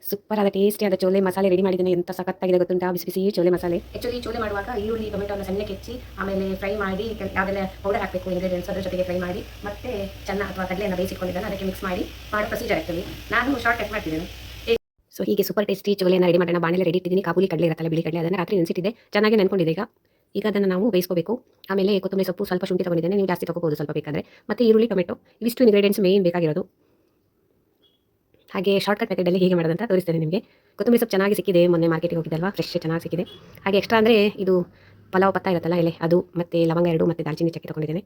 Super ಆದ ಟೇಸ್ಟಿಯಾದ ಚೋಲೆ ಮಸಾಲೆ ready ಮಾಡಿದ್ದೀನಿ. ಎಂತ ಸಖತ್ತಾಗಿದೆ ಗೊತ್ತುಂಟಾ ಬಿಸಿ ಬಿಸಿ ಚೋಲೆ ಮಸಾಲೆ. ಆ್ಯಕ್ಚುಲಿ ಚೋಲೆ ಮಾಡುವಾಗ ಈರುಳ್ಳಿ ಟೊಮೆಟೊನ ಸಣ್ಣಕ್ಕೆ ಹೆಚ್ಚಿ ಆಮೇಲೆ ಫ್ರೈ ಮಾಡಿ ಯಾವುದೆಲ್ಲ ಪೌಡರ್ ಹಾಕಬೇಕು ಇಂಗ್ರೀಡಿಯೆಂಟ್ಸ್ ಅದ್ರ ಜೊತೆಗೆ ಫ್ರೈ ಮಾಡಿ ಮತ್ತೆ ಚೆನ್ನ ಅಥವಾ ಕಡಲೆಯನ್ನು ಬೇಯಿಸಿಕೊಂಡಿದ್ದಾನೆ ಅದಕ್ಕೆ ಮಿಕ್ಸ್ ಮಾಡಿ ಮಾಡೋ ಪ್ರೊಸೀಜರ್ ಆಗ್ತದೆ. ನಾನು ಶಾರ್ಟ್ ಕಟ್ ಮಾಡ್ತಿದ್ದೇನೆ. ಸೊ ಹೀಗೆ ಸೂಪರ್ ಟೇಸ್ಟಿ ಚೋಲೆಯನ್ನು ರೆಡಿ ಮಾಡೋಣ. ಬಾಣಲೆ ರೆಡಿ ಇಟ್ಟಿದ್ದೀನಿ. ಕಾಬೂಲಿ ಕಡಲೆ ಇರುತ್ತಲ್ಲ, ಬಿಳಿ ಕಡಲೆ, ಅದನ್ನು ರಾತ್ರಿ ನೆನೆಸಿಟ್ಟಿದ್ದೆ, ಚೆನ್ನಾಗಿ ನೆನ್ಕೊಂಡಿದೆ. ಈಗ ಅದನ್ನು ನಾವು ಬೇಯಿಸ್ಕೋಬೇಕು. ಆಮೇಲೆ ಕೊತ್ತಂಬರಿ ಸೊಪ್ಪು, ಸ್ವಲ್ಪ ಶುಂಠಿ ತಗೊಂಡಿದ್ದೇನೆ, ನೀವು ಜಾಸ್ತಿ ತಗೋಬಹುದು ಸ್ವಲ್ಪ ಬೇಕಾದರೆ, ಮತ್ತೆ ಈರುಳ್ಳಿ ಟೊಮೆಟೊ, ಇವಿಷ್ಟು ಇಂಗ್ರೀಡಿಯೆಂಟ್ಸ್ ಮೇನ್ ಬೇಕಾಗಿರೋದು. ಹಾಗೆ ಶಾರ್ಟ್ಕಟ್ ಮೆಥಡಲ್ಲಿ ಹೇಗೆ ಮಾಡೋದಂತ ತೋರಿಸ್ತೇನೆ ನಿಮಗೆ. ಕೊತ್ತಂಬರಿ ಸೊಪ್ಪು ಚೆನ್ನಾಗಿ ಸಿಕ್ಕಿದೆ, ಮೊನ್ನೆ ಮಾರ್ಕೆಟಿಗೆ ಹೋಗಿದ್ದಲ್ವಾ, ಫ್ರೆಶ್ ಚೆನ್ನಾಗಿ ಸಿಕ್ಕಿದೆ. ಹಾಗೆ ಎಕ್ಸ್ಟ್ರಾ ಅಂದರೆ ಇದು ಪಲಾವ್ ಪತ್ತ ಇರುತ್ತಲ್ಲ ಎಲೆ, ಅದು ಮತ್ತು ಲವಂಗ 2 ಮತ್ತು ದಾಲ್ಚಿನ್ನಿ ಚಕ್ಕೆ ತೊಗೊಂಡಿದ್ದೇನೆ.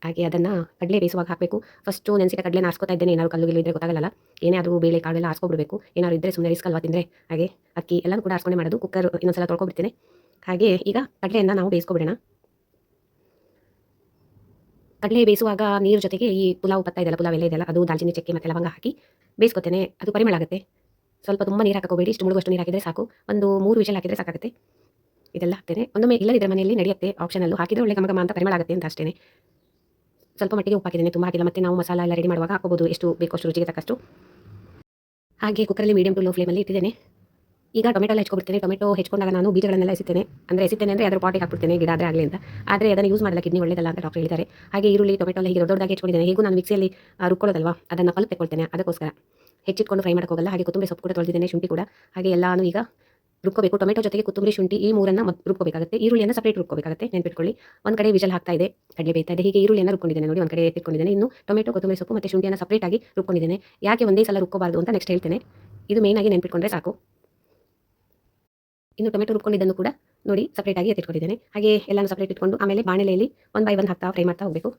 ಹಾಗೆ ಅದನ್ನು ಕಡಲೆ ಬೇಯಿಸುವಾಗ ಹಾಕಬೇಕು. ಫಸ್ಟು ನೆನೆಸಿದ ಕಡಲೆ ಆರಿಸ್ಕೊತಾ ಇದ್ದೇನೆ. ಏನಾದ್ರು ಕಲ್ಲು ಗಿಲ್ಲು ಇದ್ದರೆ ಗೊತ್ತಾಗಲ್ಲ. ಏನೇ ಆದರೂ ಬೇಳೆ ಕಾಳೆಲ್ಲ ಆರಿಸ್ಕೊಬಿಡಬೇಕು. ಏನಾದ್ರು ಇದ್ದರೆ ಸುಮ್ಮನೆ ರಿಸ್ಕ್ ಅಲ್ವಾ ತಿಂದರೆ. ಹಾಗೆ ಅಕ್ಕಿ ಎಲ್ಲನೂ ಕೂಡ ಆರಿಸ್ಕೊಂಡೆ ಮಾಡೋದು. ಕುಕ್ಕರ್ ಇನ್ನೊಂದ್ಸಲ ತೊಳ್ಕೊಬಿಡ್ತೇನೆ. ಹಾಗೆ ಈಗ ಕಡಲೆಯನ್ನು ನಾವು ಬೇಯಿಸ್ಕೊಬಿಡೋಣ. ಕಡಲೆ ಬೇಯಿಸುವಾಗ ನೀರು ಜೊತೆಗೆ ಈ ಪುಲಾವ್ ಪತ್ತ ಇದೆಲ್ಲ, ಪುಲಾವ್ ಎಲೆ ಇದೆಲ್ಲ, ಅದು ದಾಲ್ಚಿನ್ನಿ ಚಕ್ಕೆ ಮತ್ತು ಲವಂಗ ಹಾಕಿ ಬೇಯಿಸ್ಕೊತೇನೆ. ಅದು ಪರಿಮಳ ಆಗುತ್ತೆ. ಸ್ವಲ್ಪ ತುಂಬ ನೀರು ಹಾಕೋಬೇಡಿ, ಇಷ್ಟು ಮುಳುಗುವಷ್ಟು ನೀರು ಹಾಕಿದರೆ ಸಾಕು. ಒಂದು 3 ವಿಷಲ್ ಹಾಕಿದರೆ ಸಾಕಾಗುತ್ತೆ. ಇದೆಲ್ಲ ಹಾಕ್ತೇನೆ. ಒಂದೊಮ್ಮೆ ಇಲ್ಲದಿದ್ದರೆ ಮನೆಯಲ್ಲಿ ನಡೆಯುತ್ತೆ, ಆಪ್ಷನಲ್ಲು ಹಾಕಿದರೆ ಒಳ್ಳೆ ಘಮ ಘಮ ಅಂತ ಪರಿಮಳ ಆಗುತ್ತೆ ಅಂತ ಅಷ್ಟೇ. ಸ್ವಲ್ಪ ಮಟ್ಟಿಗೆ ಉಪ್ಪು ಹಾಕಿದ್ದೇನೆ, ತುಂಬ ಹಾಕಿಲ್ಲ. ಮತ್ತೆ ನಾವು ಮಸಾಲ ಎಲ್ಲ ರೆಡಿ ಮಾಡುವಾಗ ಹಾಕೋಬೋದು, ಎಷ್ಟು ಬೇಕೋ ಅಷ್ಟು ರುಚಿಗೆ ತಕ್ಕಷ್ಟು. ಹಾಗೆ ಕುಕ್ಕರಲ್ಲಿ ಮೀಡಿಯಂ ಟು ಲೋ ಫ್ಲೇಮಲ್ಲಿ ಇಟ್ಟಿದ್ದೇನೆ. ಈಗ ಟೊಮೆಟೊ ಎಲ್ಲ ಹೆಚ್ಕೊಬಿಡ್ತೇನೆ. ಟೊಮೆಟೊ ಹೆಚ್ಕೊಂಡಾಗ ನಾನು ಬೀಜಗಳನ್ನೆಲ್ಲ ಎಸಿತೇನೆ ಅಂದರೆ ಅದರ ಪಾಟಿಗೆ ಹಾಕ್ಬಿಡ್ತೇನೆ, ಗಿಡ ಆದರೆ ಆಗಲಿ ಅಂತ. ಆದರೆ ಅದನ್ನು ಯೂಸ್ ಮಾಡಲ್ಲ, ಕಿಡ್ನಿ ಒಳ್ಳೆಯದಲ್ಲ ಅಂತ ಡಾಕ್ಟರ್ ಹೇಳಿದ್ದಾರೆ. ಹಾಗೆ ಈರುಳ್ಳಿ ಟೊಮೆಟೊ ಎಲ್ಲ ಹೀಗೆ ದೊಡ್ಡದಾಗಿ ಹೆಚ್ಕೊಂಡಿದ್ದೇನೆ. ಹೇಗೂ ನಾನು ಮಿಕ್ಸಿಯಲ್ಲಿ ರುಬ್ಕೊಳ್ಳೋದಲ್ವಾ, ಅದನ್ನು ಪಲ್ಪ್ ತೆಗೊಳ್ತೇನೆ, ಅದಕ್ಕೋಸ್ಕರ ಹೆಚ್ಚಿಟ್ಕೊಂಡು ಫ್ರೈ ಮಾಡೋಕ್ಕೋಗಲ್ಲ. ಹಾಗೆ ಕೊತ್ತಂಬರಿ ಸೊಪ್ಪು ಕೂಡ ತೊಳೆದಿದ್ದೇನೆ, ಶುಂಠಿ ಕೂಡ. ಹಾಗೆ ಎಲ್ಲಾನು ಈಗ ರುಬ್ಕೋಬೇಕು. ಟೊಮೆಟೊ ಜೊತೆಗೆ ಕೊತ್ತಂಬರಿ, ಶುಂಠಿ ಈ ಮೂರನ್ನು ರುಬ್ಕೋಬೇಕಾಗುತ್ತೆ. ಈರುಳ್ಳಿಯನ್ನು ಸಪರೇಟ್ ರುಬ್ಕೋಬೇಕಾಗುತ್ತೆ, ನೆನ್ಪಿಟ್ಕೊಳ್ಳಿ. ಒಂದು ಕಡೆ ವಿಷಲ್ ಹಾಕ್ತಾ ಇದೆ, ಕಡಲೆ ಬೇಯ್ತಾ ಇದೆ. ಹೀಗೆ ಈರುಳ್ಳಿಯನ್ನು ರುಬ್ಕೊಂಡಿದ್ದೇನೆ ನೋಡಿ, ಒಂದು ಕಡೆ ಎತ್ತಿಟ್ಕೊಂಡಿದ್ದೇನೆ. ಇನ್ನು ಟೊಮೆಟೊ, ಕೊತ್ತಂಬರಿ ಸೊಪ್ಪು ಮತ್ತು ಶುಂಠಿಯನ್ನು ಸಪರೇಟಾಗಿ ರುಬ್ಕೊಂಡಿದ್ದೇನೆ. ಯಾಕೆ ಒಂದೇ ಸಲ ರುಬ್ಕೋಬಾರ್ದು ಅಂತ ನೆಕ್ಸ್ಟ್ ಹೇಳ್ತೇನೆ. ಇದು ಮೇಯ್ನಾಗಿ ನೆನ್ಪಿಟ್ಕೊಂಡ್ರೆ ಸಾಕು. ಇನ್ನು ಟೊಮೆಟೊ ರುಬ್ಕೊಂಡಿದ್ದನ್ನು ಕೂಡ ನೋಡಿ ಸಪ್ರೇಟಾಗಿ ಎತ್ತಿಟ್ಕೊಂಡಿದ್ದೇನೆ. ಹಾಗೆ ಎಲ್ಲಾನು ಸಪ್ರೇಟ್ ಇಟ್ಕೊಂಡು ಆಮೇಲೆ ಬಾಣಲೆಯಲ್ಲಿ 1 ಬೈ 1 ಹಾಕ್ತಾ ಫ್ರೈ ಮಾಡ್ತಾ ಹೋಗಬೇಕು.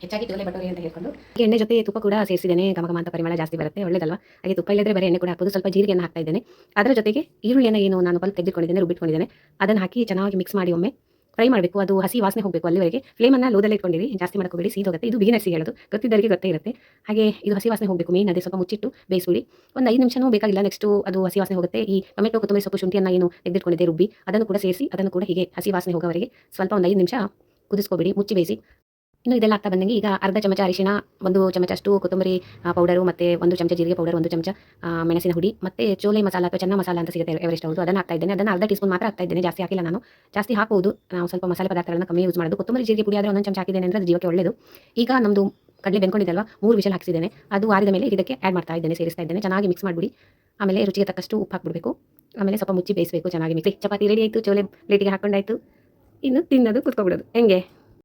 ಹೆಚ್ಚಾಗಿ ಚೋಲೆ ಭಟೂರೆ ಅಂತ ಹೇಳ್ಕೊಂಡು ಎಣ್ಣೆ ಜೊತೆ ತುಪ್ಪ ಕೂಡ ಸೇರಿಸಿದ್ದೇನೆ. ಘಮ ಘಮ ಅಂತ ಪರಿಮಳ ಜಾಸ್ತಿ ಬರುತ್ತೆ, ಒಳ್ಳೆಯದಲ್ವಾ. ಹಾಗೆ ತುಪ್ಪ ಇಲ್ಲದ್ರೆ ಬರೀ ಎಣ್ಣೆ ಕೂಡ ಹಾಕ್ಬೋದು. ಸ್ವಲ್ಪ ಜೀರಿಗೆಯನ್ನು ಹಾಕ್ತಾ ಇದ್ದೇನೆ. ಅದರ ಜೊತೆಗೆ ಈರುಳ್ಳಿಯನ್ನು ಏನು ನಾನು ಪಲ್ಪ್ ತೆಗೆದುಕೊಂಡಿದ್ದೇನೆ, ರುಬ್ಬಿಟ್ಕೊಂಡಿದ್ದೇನೆ, ಅದನ್ನು ಹಾಕಿ ಚೆನ್ನಾಗಿ ಮಿಕ್ಸ್ ಮಾಡಿ ಒಮ್ಮೆ ಫ್ರೈ ಮಾಡಬೇಕು. ಅದು ಹಸಿ ವಾಸನೆ ಹೋಗಬೇಕು ಅಲ್ಲಿವರೆಗೆ. ಫ್ಲೇಮನ್ನು ಲೋದಲ್ಲಿ ಇಟ್ಕೊಂಡಿರಿ, ಜಾಸ್ತಿ ಮಾಡ್ಕೋಬೇಡಿ, ಸೀದೋಗುತ್ತೆ. ಇದು ಬಿಗಿನರ್ಸಿಗೆ ಹೇಳೋದು, ಗೊತ್ತಿದ್ದವರಿಗೆ ಗೊತ್ತೇ ಇರುತ್ತೆ. ಹಾಗೆ ಇದು ಹಸಿ ವಾಸನೆ ಹೋಗಬೇಕು ಮೇನ್. ಅದೇ ಸ್ವಲ್ಪ ಮುಚ್ಚಿಟ್ಟು ಬೇಯಿಸ್ಬಿಡಿ. ಒಂದು 5 ನಿಮಿಷನೂ ಬೇಕಾಗಿಲ್ಲ, ನೆಕ್ಸ್ಟು ಅದು ಹಸಿ ವಾಸನೆ ಹೋಗುತ್ತೆ. ಈ ಟೊಮೆಟೊ, ಕೊತ್ತಂಬರಿ ಸೊಪ್ಪು, ಶುಂಠಿಯನ್ನು ಏನು ತೆಗೆದಿಟ್ಕೊಂಡಿದ್ದೆ ರುಬ್ಬಿ, ಅದನ್ನು ಕೂಡ ಸೇರಿಸಿ ಅದನ್ನು ಕೂಡ ಹೀಗೆ ಹಸಿ ವಾಸನೆ ಹೋಗೋವರೆಗೆ ಸ್ವಲ್ಪ ಒಂದು 5 ನಿಮಿಷ ಕುದಿಸ್ಕೋಬಿಡಿ, ಮುಚ್ಚಿ ಬೇಯಿಸಿ. ಇನ್ನು ಇದೆಲ್ಲ ಆಗ್ತಾ ಬಂದಂಗೆ ಈಗ ಅರ್ಧ ಚಮಚ ಅರಿಶಿಣ, 1 ಚಮಚ ಅಷ್ಟು ಕೊತ್ತಂಬರಿ ಪೌಡರು, ಮತ್ತು 1 ಚಮಚ ಜೀರಿಗೆ ಪೌಡರ್, 1 ಚಮಚ ಮೆಣಸಿನ ಹುಡಿ, ಮತ್ತು ಚೋಲೆ ಮಸಾಲ ಅಥವಾ ಚೆನ್ನ ಮಸಾಲ ಅಂತ ಸಿಗುತ್ತೆ ಎವರೆಸ್ಟ್ ಹೌದು, ಅದನ್ನು ಹಾಕ್ತಾ ಇದ್ದೇನೆ. ಅದನ್ನು ಅರ್ಧ ಟೀಸ್ಪೂನ್ ಮಾತ್ರ ಹಾಕ್ತಾ ಇದ್ದೇನೆ, ಜಾಸ್ತಿ ಹಾಕಿಲ್ಲ ನಾನು. ಜಾಸ್ತಿ ಹಾಕಬಹುದು, ನಾವು ಸ್ವಲ್ಪ ಮಸಾಲೆ ಪದಾರ್ಥಗಳನ್ನು ಕಮ್ಮಿ ಯೂಸ್ ಮಾಡೋದು. ಕೊತ್ತಂಬರಿ ಜೀರಿಗೆ ಪುಡಿ ಆದರೆ 1 ಚಮಚ ಹಾಕಿದ್ದೇನೆ ಅಂದರೆ ಅದು ಜೀವಕ್ಕೆ ಒಳ್ಳೆಯದು. ಈಗ ನಮ್ಮದು ಕಡಲೆ ಬೆಂದ್ಕೊಂಡಿದ್ದಲ್ವಾ, 3 ವಿಷಲ್ ಹಾಕಿಸಿದ್ದೇನೆ. ಅದು ಆರಿದ ಮೇಲೆ ಇದಕ್ಕೆ ಆ್ಯಡ್ ಮಾಡ್ತಾ ಇದ್ದೇನೆ, ಸೇರಿಸ್ತಾ ಇದ್ದೇನೆ. ಚೆನ್ನಾಗಿ ಮಿಕ್ಸ್ ಮಾಡಿಬಿಡಿ. ಆಮೇಲೆ ರುಚಿಗೆ ತಕ್ಕಷ್ಟು ಉಪ್ಪು ಹಾಕ್ಬಿಡಬೇಕು. ಆಮೇಲೆ ಸ್ವಲ್ಪ ಮುಚ್ಚಿ ಬೇಯಿಸಬೇಕು ಚೆನ್ನಾಗಿ ಮಿಕ್ಸಿ. ಚಪಾತಿ ರೆಡಿ ಆಯಿತು, ಚೋಲೆ ಪ್ಲೇಟಿಗೆ ಹಾಕೊಂಡಾಯಿತು. ಇನ್ನು ತಿನ್ನೋದು ಕುತ್ಕೊಬಿಡೋದು. ಹೆಂಗೆ?